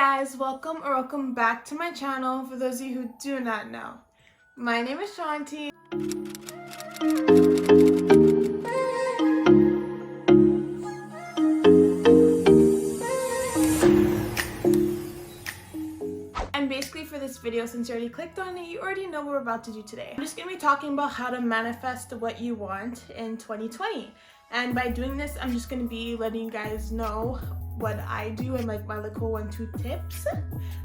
guys, welcome back to my channel. For those of you who do not know, my name is Shanti. And basically for this video, since you already clicked on it, you already know what we're about to do today. I'm just going to be talking about how to manifest what you want in 2020. And by doing this, I'm just going to be letting you guys know what I do and like my little 1-2 tips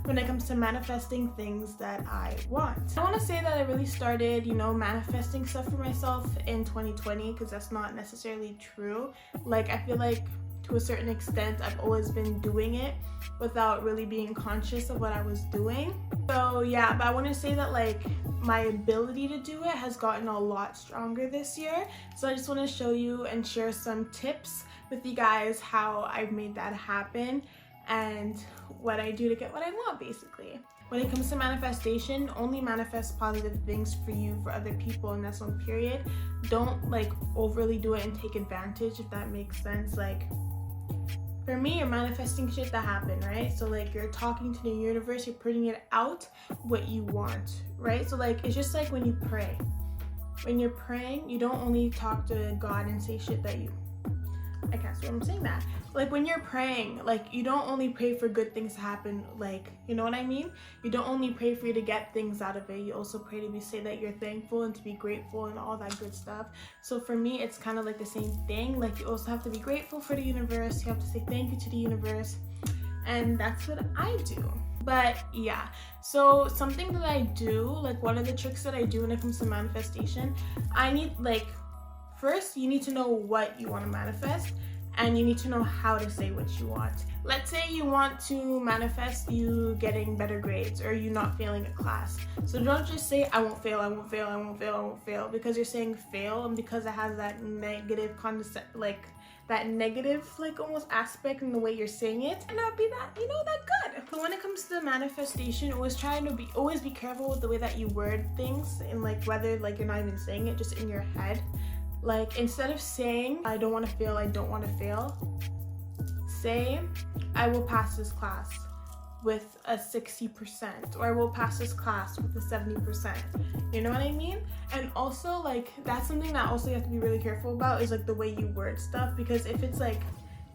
when it comes to manifesting things that I want. I want to say that I really started, manifesting stuff for myself in 2020 because that's not necessarily true. Like, I feel like to a certain extent, I've always been doing it without really being conscious of what I was doing. So yeah, but I want to say that like my ability to do it has gotten a lot stronger this year. So I just want to show you and share some tips with you guys how I've made that happen and what I do to get what I want, basically. When it comes to manifestation, only manifest positive things for you, for other people, and that's on period. Don't like overly do it and take advantage, if that makes sense. Like, for me, you're manifesting shit that happened, right? So like you're talking to the universe, you're putting it out what you want, right? So like it's just like when you pray. When you're praying, you don't only talk to God and say shit that I can't see what I'm saying that. Like when you're praying, like you don't only pray for good things to happen, like, you know what I mean? You don't only pray for you to get things out of it. You also pray to say that you're thankful and to be grateful and all that good stuff. So for me, it's kind of like the same thing. Like you also have to be grateful for the universe. You have to say thank you to the universe. And that's what I do. But yeah, so something that I do, like one of the tricks that I do when it comes to manifestation, I need first, you need to know what you want to manifest, and you need to know how to say what you want. Let's say you want to manifest you getting better grades or you not failing a class. So don't just say, I won't fail, I won't fail, I won't fail, I won't fail, because you're saying fail, and because it has that negative almost aspect in the way you're saying it, and not be that, that good. But when it comes to manifestation, always be careful with the way that you word things, and like whether like you're not even saying it, just in your head. Like instead of saying I don't want to fail, I don't want to fail, say I will pass this class with a 60%, or I will pass this class with a 70%. You know what I mean? And also like that's something that also you have to be really careful about, is like the way you word stuff, because if it's like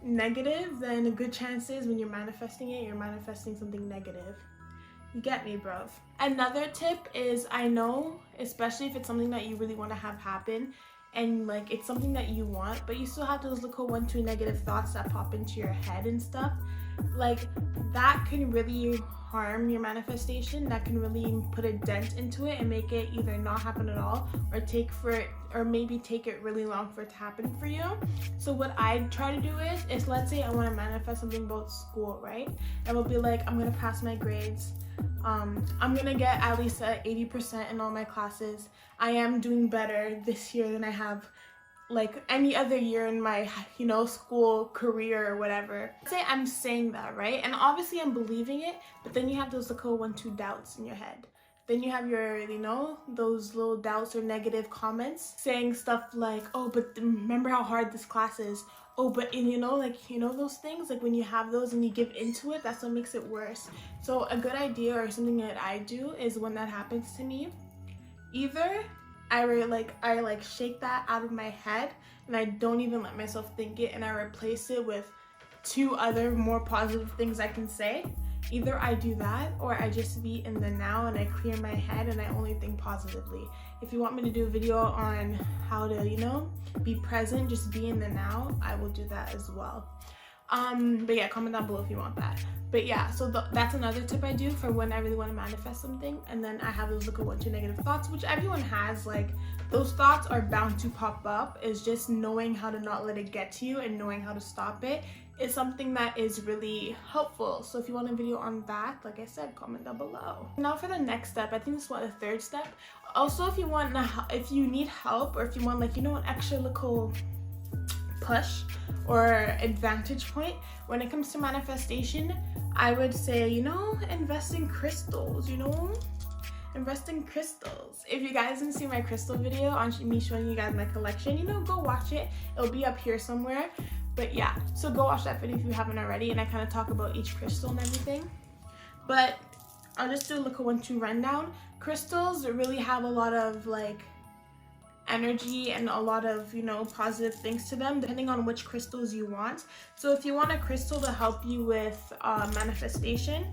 negative, then a good chance is when you're manifesting it, you're manifesting something negative. You get me, bruv? Another tip is, I know, especially if it's something that you really want to have happen, and like it's something that you want, but you still have those little 1-2 negative thoughts that pop into your head and stuff, like that can really harm your manifestation. That can really put a dent into it and make it either not happen at all, or maybe take it really long for it to happen for you. So what I try to do is let's say I want to manifest something about school, right? And we'll be like, I'm gonna pass my grades, I'm gonna get at least a 80% in all my classes. I am doing better this year than I have like any other year in my school career or whatever. Say I'm saying that, right? And obviously I'm believing it, but then you have those little 1-2 doubts in your head. Then you have your, those little doubts or negative comments saying stuff like, oh, but remember how hard this class is. Oh, but those things, like when you have those and you give into it, that's what makes it worse. So a good idea or something that I do is when that happens to me, either I shake that out of my head and I don't even let myself think it, and I replace it with 2 other more positive things I can say. Either I do that, or I just be in the now and I clear my head and I only think positively. If you want me to do a video on how to, be present, just be in the now, I will do that as well. But yeah, comment down below if you want that. But yeah, so that's another tip I do for when I really want to manifest something, and then I have those little 1-2 negative thoughts, which everyone has. Like those thoughts are bound to pop up. Is just knowing how to not let it get to you and knowing how to stop it is something that is really helpful. So if you want a video on that, like I said, comment down below. Now for the next step, I think this is the 3rd step. Also, if you need help, or if you want an extra little push or advantage point when it comes to manifestation, I would say, invest in crystals, invest in crystals. If you guys didn't see my crystal video on me showing you guys my collection, go watch it. It'll be up here somewhere. But yeah, so go watch that video if you haven't already, and I kind of talk about each crystal and everything. But I'll just do like a 1-2 rundown. Crystals really have a lot of like energy and a lot of, you know, positive things to them depending on which crystals you want. So if you want a crystal to help you with manifestation,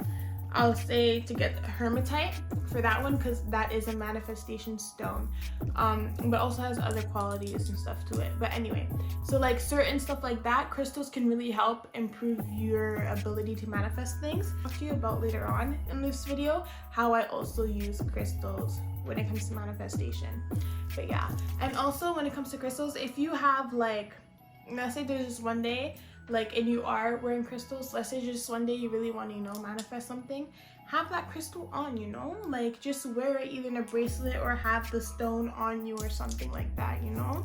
I'll say to get hematite for that one, because that is a manifestation stone, but also has other qualities and stuff to it. But anyway, so like certain stuff like that, crystals can really help improve your ability to manifest things. I'll talk to you about later on in this video how I also use crystals when it comes to manifestation. But yeah, and also when it comes to crystals, if you have like, let's say there's just one day like, and you are wearing crystals, let's say just one day you really want to, you know, manifest something, have that crystal on, you know, like just wear it either in a bracelet or have the stone on you or something like that, you know,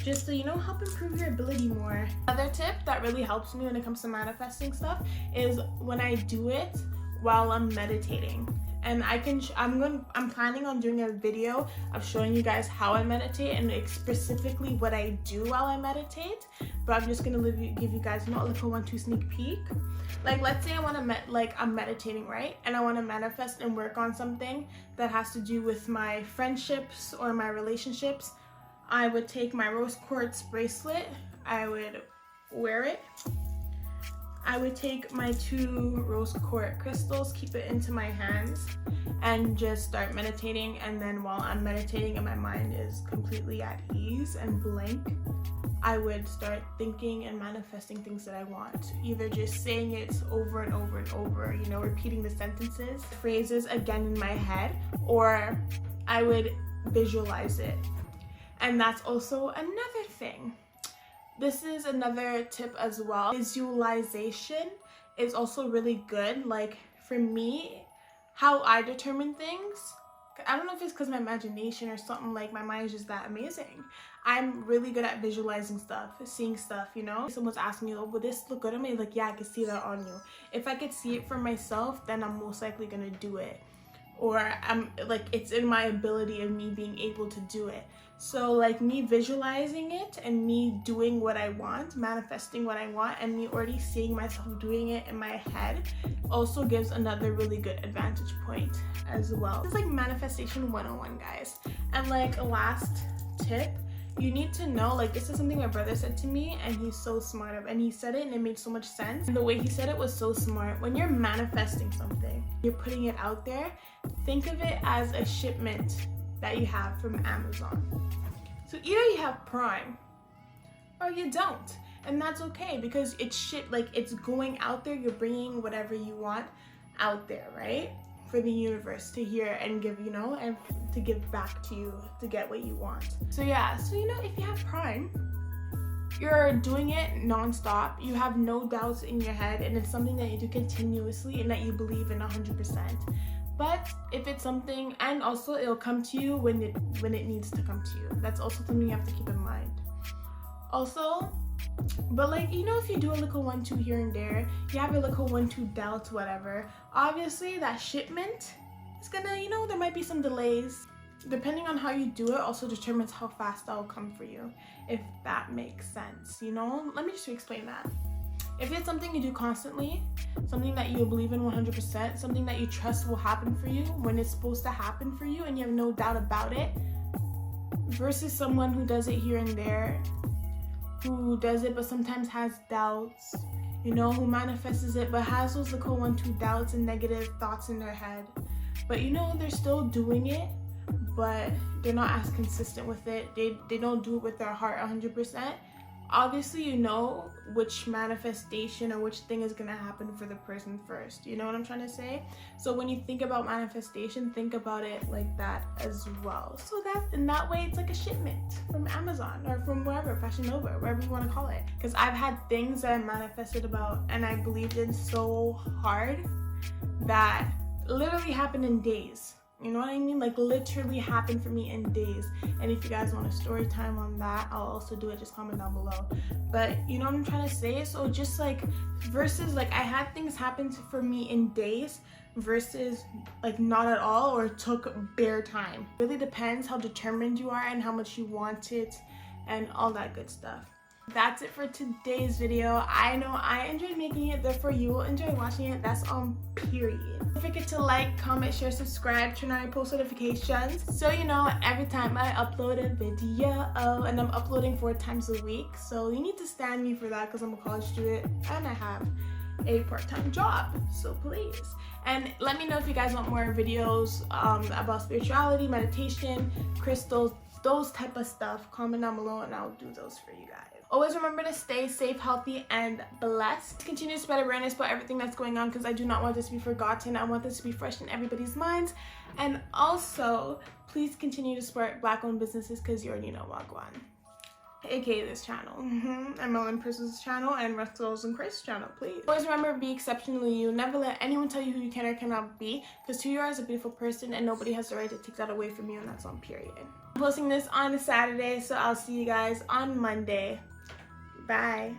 just to, you know, help improve your ability more. Another tip that really helps me when it comes to manifesting stuff is when I do it while I'm meditating. And I'm planning on doing a video of showing you guys how I meditate and specifically what I do while I meditate. But I'm just gonna give you guys, you know, a little 1-2 sneak peek. Like, let's say I want to I'm meditating, right? And I want to manifest and work on something that has to do with my friendships or my relationships. I would take my rose quartz bracelet. I would wear it. I would take my 2 rose quartz crystals, keep it into my hands, and just start meditating. And then while I'm meditating and my mind is completely at ease and blank, I would start thinking and manifesting things that I want. Either just saying it over and over and over, you know, repeating the sentences, phrases again in my head, or I would visualize it. And that's also another thing. This is another tip as well. Visualization is also really good. Like for me, how I determine things, I don't know if it's because my imagination or something, like my mind is just that amazing. I'm really good at visualizing stuff, seeing stuff, you know? Someone's asking me, oh, would this look good on me? Like, yeah, I can see that on you. If I could see it for myself, then I'm most likely gonna do it. Or I'm like, it's in my ability of me being able to do it. So like me visualizing it and me doing what I want, manifesting what I want, and me already seeing myself doing it in my head also gives another really good advantage point as well. This is like manifestation 101, guys. And like a last tip, you need to know, like this is something my brother said to me and he's so smart, and he said it and it made so much sense. And the way he said it was so smart. When you're manifesting something, you're putting it out there, think of it as a shipment that you have from Amazon. So either you have Prime or you don't, and that's okay because it's it's going out there. You're bringing whatever you want out there, right, for the universe to hear and give, you know, and to give back to you to get what you want. So yeah, so you know, if you have Prime, you're doing it non-stop, you have no doubts in your head, and it's something that you do continuously and that you believe in 100%. But if it's something, and also it'll come to you when it needs to come to you. That's also something you have to keep in mind. Also, but like, you know, if you do a little 1-2 here and there, you have a little 1-2 doubts, whatever, obviously that shipment is gonna, you know, there might be some delays. Depending on how you do it also determines how fast that will come for you, if that makes sense, you know? Let me just explain that. If it's something you do constantly, something that you believe in 100%, something that you trust will happen for you when it's supposed to happen for you and you have no doubt about it, versus someone who does it here and there, who does it but sometimes has doubts, you know, who manifests it but has those little 1-2 doubts and negative thoughts in their head. But you know, they're still doing it, but they're not as consistent with it. They don't do it with their heart 100%. Obviously, you know which manifestation or which thing is gonna happen for the person first. You know what I'm trying to say? So when you think about manifestation, think about it like that as well. So that in that way, it's like a shipment from Amazon or from wherever, Fashion Nova, wherever you want to call it. Because I've had things that I manifested about and I believed in so hard that literally happened in days. You know what I mean? Like literally happened for me in days. And if you guys want a story time on that, I'll also do it. Just comment down below. But you know what I'm trying to say? So just like versus like I had things happen for me in days versus like not at all or took bare time. It really depends how determined you are and how much you want it and all that good stuff. That's it for today's video. I know I enjoyed making it, therefore you will enjoy watching it. That's on period. Don't forget to like, comment, share, subscribe, turn on your post notifications so you know every time I upload a video. And I'm uploading 4 times a week, so you need to stand me for that because I'm a college student and I have a part-time job, so please. And let me know if you guys want more videos about spirituality, meditation, crystals, those type of stuff. Comment down below and I'll do those for you guys. Always remember to stay safe, healthy, and blessed. Continue to spread awareness about everything that's going on because I do not want this to be forgotten. I want this to be fresh in everybody's minds. And also, please continue to support Black-owned businesses because you already know Wagwan. AKA this channel, and Melon Prison's channel, and Russell's and Chris's channel, please. Always remember, be exceptionally you. Never let anyone tell you who you can or cannot be, because who you are is a beautiful person, and nobody has the right to take that away from you, and that's on period. I'm posting this on a Saturday, so I'll see you guys on Monday. Bye.